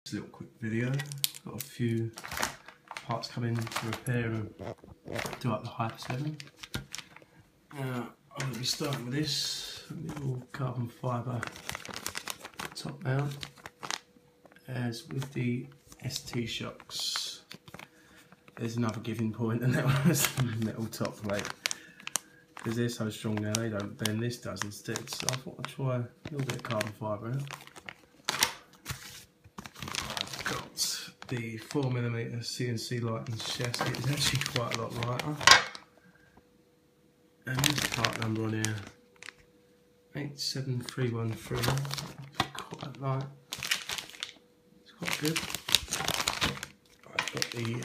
Just a little quick video. Got a few parts coming to repair and do up the Hyper 7. Now I'm going to be starting with this little carbon fibre top mount, as with the ST shocks. There's another giving point, and that was the metal top plate, because they're so strong now they don't bend. This does instead, so I thought I'd try a little bit of carbon fibre out. I've got the 4mm CNC lighting chassis. It's actually quite a lot lighter, and there's the part number on here, 87313. It's quite light, it's quite good. I've got the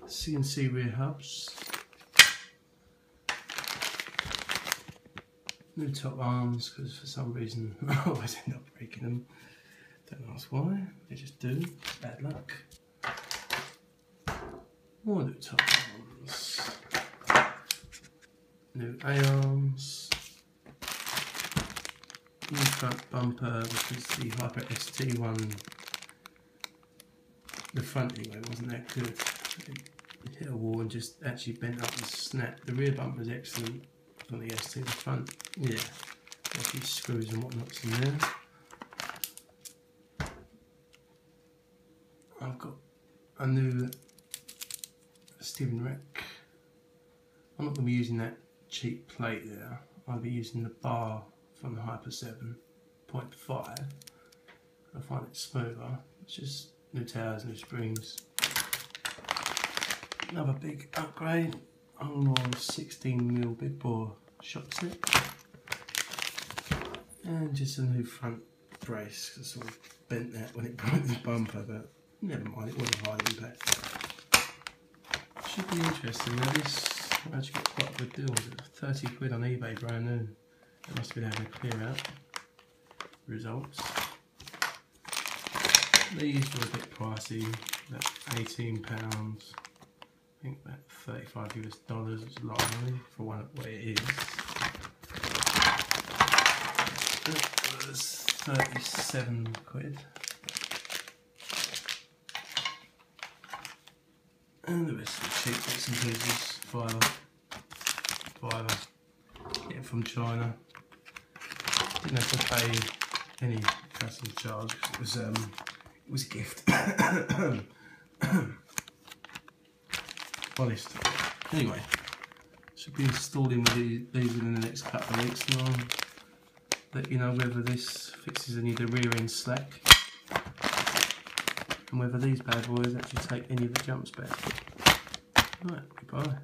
CNC rear hubs, new top arms, because for some reason I always end up breaking them. Don't ask why, they just do. Bad luck. More new top arms, new A-arms, new front bumper, because the Hyper ST one, the front anyway, wasn't that good. It hit a wall and just actually bent up and snapped. The rear bumper is excellent on the ST. The front, yeah, a few screws and whatnot's in there. I've got a new steering rack. I'm not going to be using that cheap plate there. I'll be using the bar from the Hyper 7.5. I find it smoother. It's just new towers, new springs. Another big upgrade, hongnor 16mm bigbore shock set, and just a new front brace. I sort of bent that when it broke the bumper, but never mind, it wasn't high impact. Should be interesting. Now this, I actually got quite a good deal. Was it 30 quid on eBay, brand new? It must have been having a clear out. Results. These were a bit pricey, about £18. I think about $35 US, which is a lot of money for what it is. It was 37 quid. And the rest of the cheap bits and pieces, fiver. Get it from China. Didn't have to pay any customs charge because it was a gift. Honest. Anyway, should be installing with these within the next couple of weeks, and I'll let you know whether this fixes any of the rear end slack and whether these bad boys actually take any of the jumps back. Right, goodbye.